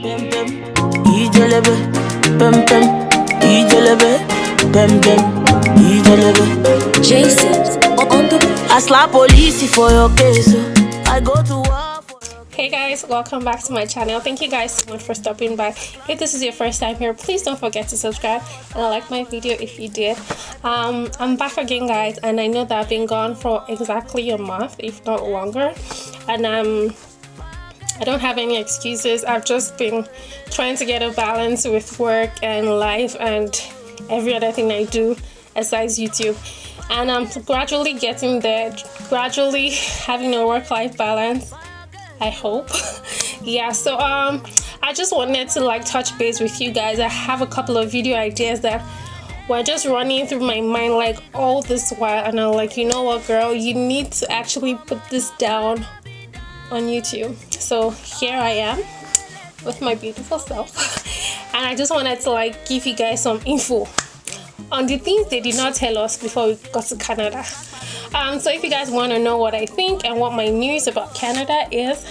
Pem pem, ijelebe, pem pem, ijelebe, pem pem, ijelebe. Jason on the. I slap police for your case. I go to war for. Hey guys, welcome back to my channel. Thank you guys so much for stopping by. If this is your first time here, please don't forget to subscribe and like my video if you did. I'm back again, guys, and I know that I've been gone for exactly a month, if not longer, and I don't have any excuses. I've just been trying to get a balance with work and life and every other thing I do besides YouTube, and I'm gradually getting there, gradually having a work-life balance, I hope. Yeah, so I just wanted to like touch base with you guys. I have a couple of video ideas that were just running through my mind like all this while, and I'm like, you know what, girl, you need to actually put this down on YouTube. So here I am with my beautiful self, and I just wanted to like give you guys some info on the things they did not tell us before we got to Canada. So if you guys want to know what I think and what my news about Canada is,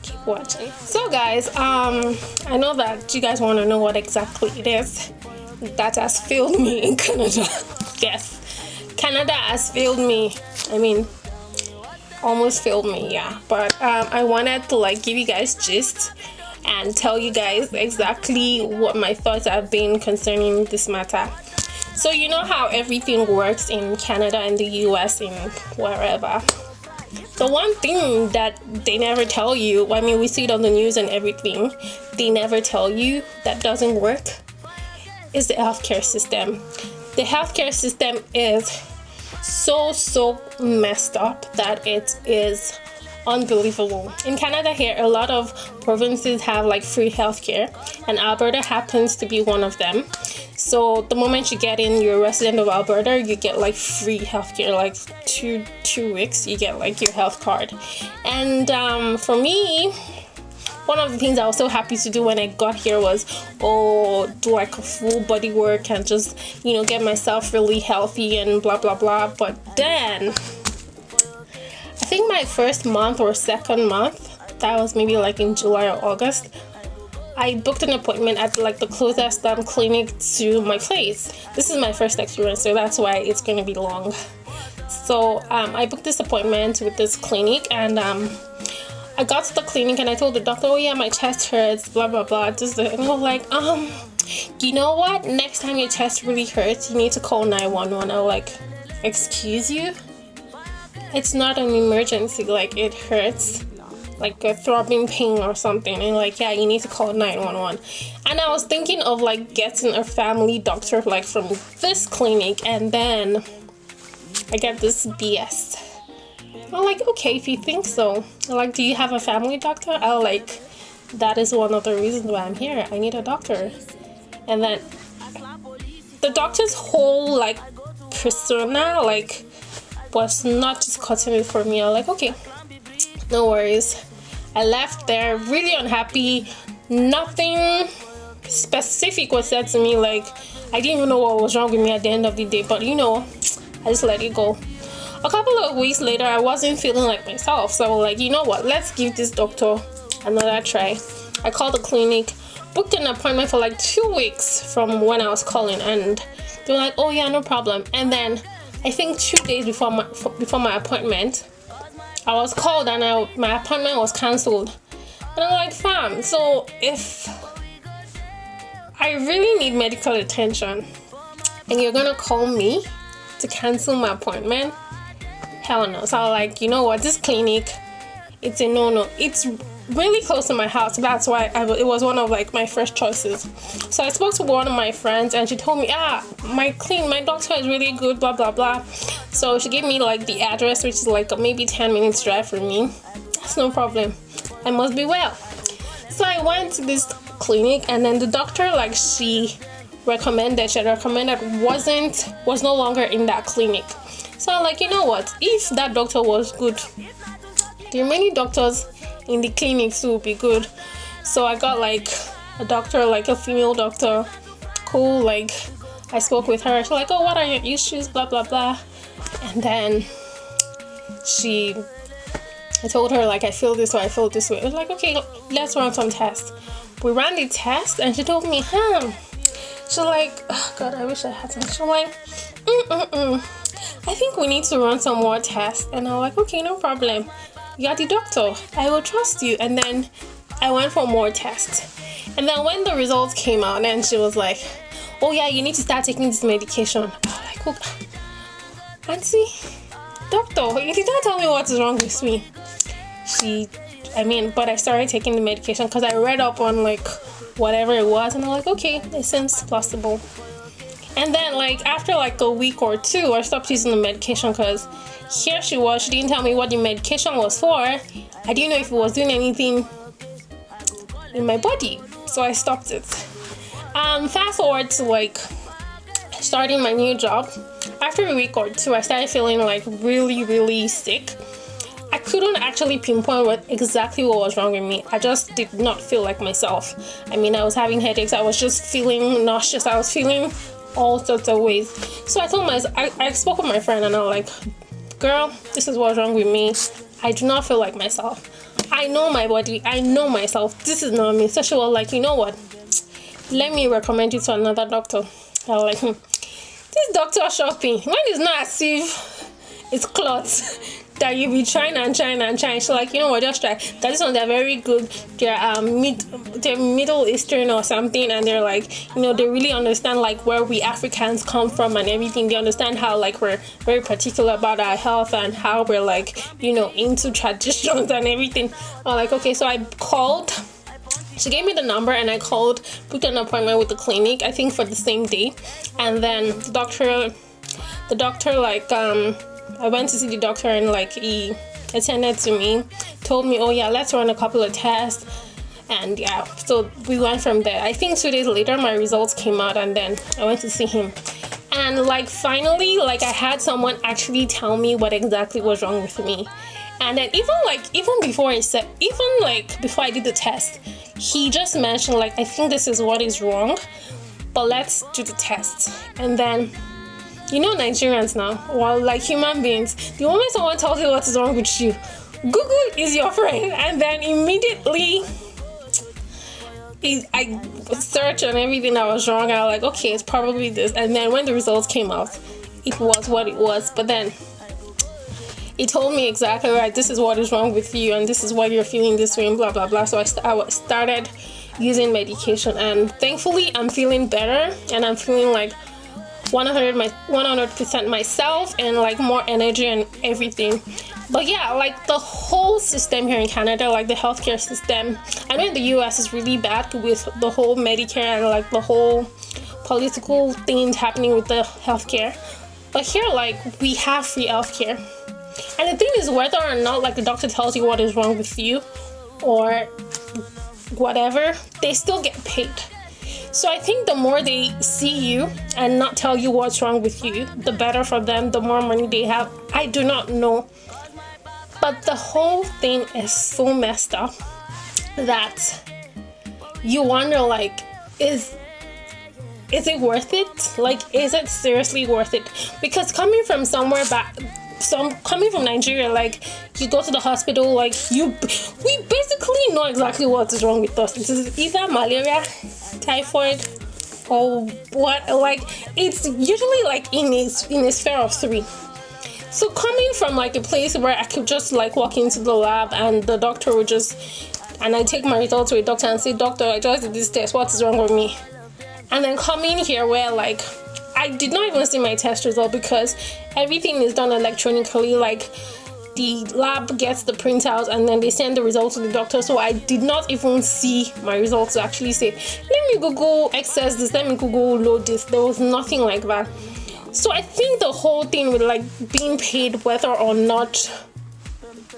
keep watching. So guys, I know that you guys want to know what exactly it is that has failed me in Canada. Yes, Canada has failed me. I mean, almost failed me, yeah. But I wanted to like give you guys gist and tell you guys exactly what my thoughts have been concerning this matter. So you know how everything works in Canada and the US and wherever. The one thing that they never tell you, I mean, we see it on the news and everything, they never tell you that doesn't work, is the healthcare system. The healthcare system is so messed up that it is unbelievable. In Canada here, a lot of provinces have like free healthcare, and Alberta happens to be one of them. So the moment you get in, you're a resident of Alberta, you get like free healthcare, like two weeks you get like your health card. And for me, one of the things I was so happy to do when I got here was do like a full body work and just, you know, get myself really healthy and blah blah blah. But then I think my first month or second month, that was maybe like in July or August, I booked an appointment at like the closest clinic to my place. This is my first experience, so that's why it's going to be long. So I booked this appointment with this clinic, and I got to the clinic and I told the doctor, oh yeah, my chest hurts, blah blah blah. And they were like, you know what, next time your chest really hurts, you need to call 911. I was like, excuse you? It's not an emergency, like it hurts, like a throbbing pain or something, and like, yeah, you need to call 911. And I was thinking of like getting a family doctor like from this clinic, and then I get this BS. I'm like, okay, if you think so. I'm like, do you have a family doctor? I'm like, that is one of the reasons why I'm here. I need a doctor. And then the doctor's whole like persona like was not just cutting it for me. I'm like, okay, no worries. I left there really unhappy. Nothing specific was said to me. Like, I didn't even know what was wrong with me at the end of the day, but you know, I just let it go. A couple of weeks later, I wasn't feeling like myself, so I was like, you know what, let's give this doctor another try. I called the clinic, booked an appointment for like 2 weeks from when I was calling, and they were like, oh yeah, no problem. And then I think 2 days before my appointment, I was called and my appointment was cancelled. And I'm like, fam, so if I really need medical attention and you're gonna call me to cancel my appointment, hell no. So I was like, you know what, this clinic, it's a no. It's really close to my house, so that's why it was one of like my first choices. So I spoke to one of my friends, and she told me, my doctor is really good, blah blah blah. So she gave me like the address, which is like maybe 10 minutes drive from me. That's no problem, I must be well. So I went to this clinic, and then the doctor, like she recommended was no longer in that clinic. So I'm like, you know what, if that doctor was good, the remaining doctors in the clinic too would be good. So I got like a doctor, like a female doctor, cool. Like I spoke with her, she's like, oh, what are your issues, blah blah blah. And then I told her like, I feel this way, I feel this way. I was like, okay, let's run some tests. we ran the test, and she told me, she's like, oh God, I wish I had some. She's like, I think we need to run some more tests. And I'm like, okay, no problem. You're the doctor, I will trust you. And then I went for more tests. And then when the results came out, and she was like, oh yeah, you need to start taking this medication. I was like, oh, Auntie, doctor, you did not tell me what is wrong with me. But I started taking the medication because I read up on like whatever it was, and I'm like, okay, it seems plausible. And then like after like a week or two, I stopped using the medication because here she was, she didn't tell me what the medication was for. I didn't know if it was doing anything in my body, so I stopped it. Fast forward to like starting my new job. After a week or two, I started feeling like really, really sick. I couldn't actually pinpoint exactly what was wrong with me. I just did not feel like myself. I was having headaches. I was just feeling nauseous. I was feeling all sorts of ways. So I spoke with my friend, and I'm like, girl, this is what's wrong with me. I do not feel like myself. I know my body. I know myself. This is not me. So she was like, you know what? Let me recommend you to another doctor. I was like, this doctor shopping, when it's not as if it's clots that you be trying and trying and trying. She's like, you know what, just try. That this one, they're very good. They're Middle Eastern or something, and they're like, they really understand like where we Africans come from and everything. They understand how like we're very particular about our health and how we're like, into traditions and everything. I'm like, okay, so I called. She gave me the number, and I called, booked an appointment with the clinic, I think for the same day. And then the doctor like, I went to see the doctor, and like he attended to me, told me, oh yeah, let's run a couple of tests. And yeah, so we went from there. I think 2 days later, my results came out, and then I went to see him. And like finally, like I had someone actually tell me what exactly was wrong with me. And then even before I did the test, he just mentioned like, I think this is what is wrong, but let's do the test. And then Nigerians now, well, like human beings, the moment someone tells you what is wrong with you, Google is your friend. And then immediately I searched on everything that was wrong. I was like, okay, it's probably this. And then when the results came out, it was what it was. But then it told me exactly, right, this is what is wrong with you, and this is why you're feeling this way, and blah blah blah. So I started using medication, and thankfully I'm feeling better, and I'm feeling like 100% myself, and like more energy and everything. But yeah, like the whole system here in Canada, like the healthcare system, I know in the US is really bad with the whole Medicare and like the whole political things happening with the healthcare. But here, like, we have free healthcare. And the thing is, whether or not like the doctor tells you what is wrong with you or whatever, they still get paid. So I think the more they see you and not tell you what's wrong with you, the better for them, the more money they have. I do not know. But the whole thing is so messed up that you wonder, like, is it worth it? Like, is it seriously worth it? Because coming from coming from Nigeria, like, you go to the hospital, like, we basically know exactly what is wrong with us. It is either malaria, typhoid, or what. Like, it's usually like in a sphere of 3. So coming from like a place where I could just like walk into the lab and the doctor would and I take my results to a doctor and say, doctor, I just did this test, what is wrong with me? And then coming here where like I did not even see my test result because everything is done electronically. Like, the lab gets the printouts and then they send the results to the doctor. So I did not even see my results to actually say, let me Google access this, let me Google load this. There was nothing like that. So I think the whole thing with like being paid, whether or not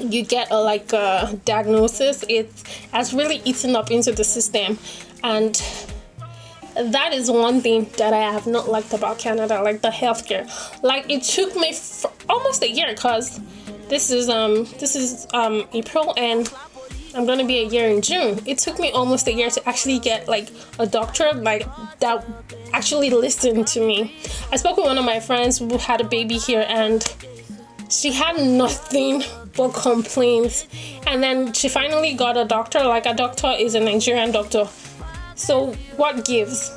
you get a diagnosis, it has really eaten up into the system. And that is one thing that I have not liked about Canada, like the healthcare. Like, it took me for almost a year, because this is April and I'm gonna be a year in June. It took me almost a year to actually get like a doctor like that actually listened to me. I spoke with one of my friends who had a baby here, and she had nothing but complaints. And then she finally got a doctor. Like, a doctor is a Nigerian doctor. So what gives?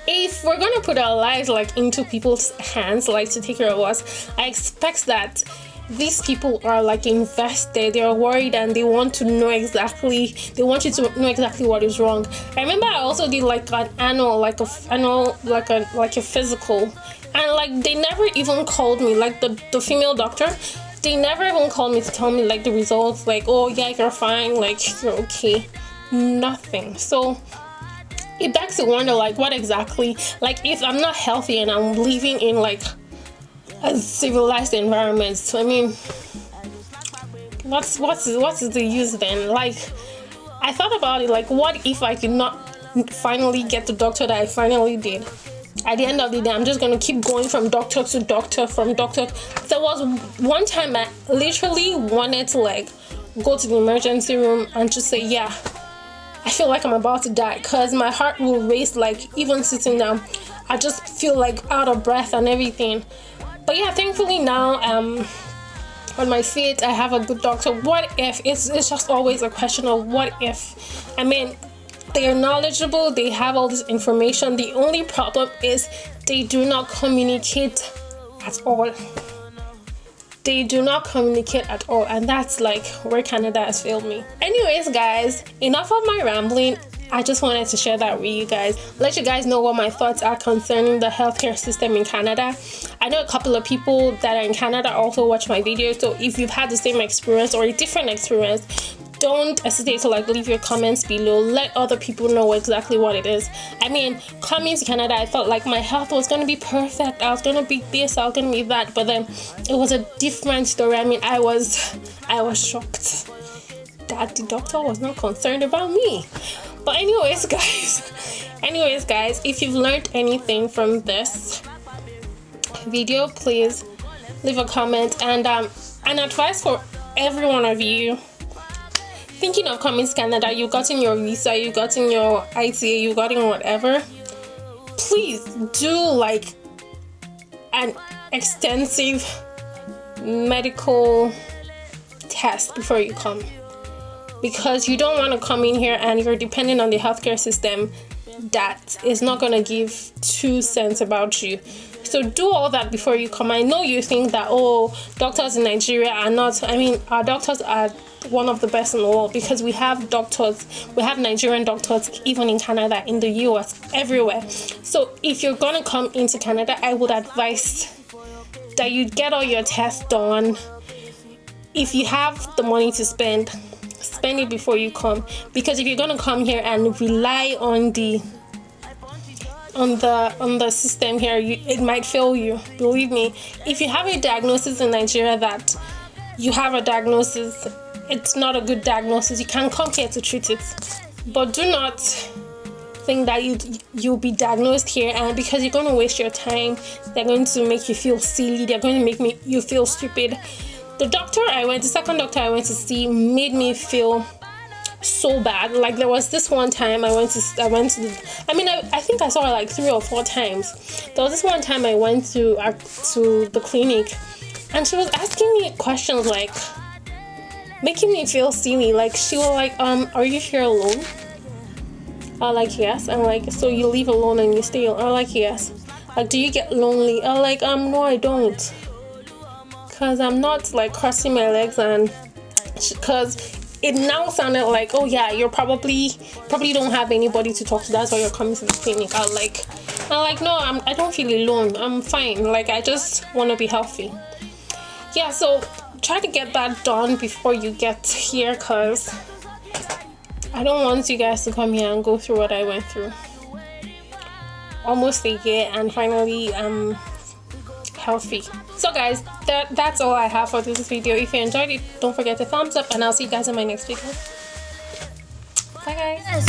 If we're gonna put our lives like into people's hands, like to take care of us, I expect that these people are like invested. They're worried and they want to know exactly. They want you to know exactly what is wrong. I remember I also did like an annual, like a physical, and like they never even called me. Like the female doctor, they never even called me to tell me like the results. Like, oh yeah, you're fine. Like, you're okay. Nothing. So it begs to wonder, like, what exactly, like, if I'm not healthy and I'm living in like a civilized environment, I mean, what's the use then? Like, I thought about it, like, what if I could not finally get the doctor that I finally did? At the end of the day, I'm just gonna keep going from doctor to doctor, from doctor. There was one time I literally wanted to like go to the emergency room and just say, yeah, I feel like I'm about to die, because my heart will race, like, even sitting down. I just feel like out of breath and everything. But yeah, thankfully now on my feet, I have a good doctor. What if? It's just always a question of what if. I mean, they are knowledgeable, they have all this information. The only problem is they do not communicate at all. They do not communicate at all, and that's like where Canada has failed me. Anyways, guys, enough of my rambling. I just wanted to share that with you guys, let you guys know what my thoughts are concerning the healthcare system in Canada. I know a couple of people that are in Canada also watch my videos, so if you've had the same experience or a different experience, don't hesitate to like leave your comments below. Let other people know exactly what it is. I mean, coming to Canada, I felt like my health was going to be perfect. I was going to be this, I was going to be that, but then it was a different story. I mean, I was shocked that the doctor was not concerned about me. But anyways, guys, if you've learned anything from this video, please leave a comment. And an advice for every one of you thinking of coming to Canada, you gotten your visa, you gotten your ITA, you gotten whatever, please do like an extensive medical test before you come, because you don't want to come in here and you're depending on the healthcare system that is not going to give 2 cents about you. So do all that before you come. I know you think that, oh, doctors in Nigeria are not, I mean, our doctors are one of the best in the world, because we have Nigerian doctors even in Canada, in the US, everywhere. So if you're going to come into Canada, I would advise that you get all your tests done. If you have the money to spend it before you come, because if you're going to come here and rely on the system here, it might fail you. Believe me, if you have a diagnosis in Nigeria that you have a diagnosis, it's not a good diagnosis, you can come here to treat it. But do not think that you'll be diagnosed here, and because you're going to waste your time, they're going to make you feel silly, they're going to make you feel stupid. The second doctor I went to see made me feel so bad. Like, there was this one time I think I saw her like 3 or 4 times. There was this one time I went to the clinic, and she was asking me questions like making me feel silly. Like, she was like, are you here alone? I was like, yes. I'm like, so you live alone and you stay alone? I was like, yes. Like, do you get lonely? I was like, no, I don't, because I'm not like crossing my legs, and because it now sounded like, oh yeah, you're probably don't have anybody to talk to, that's why you're coming to the clinic. I was like, no, I don't feel alone, I'm fine, like, I just want to be healthy. Yeah, so try to get that done before you get here, because I don't want you guys to come here and go through what I went through. Almost a year, and finally healthy. So guys, that's all I have for this video. If you enjoyed it, don't forget to thumbs up, and I'll see you guys in my next video. Bye guys.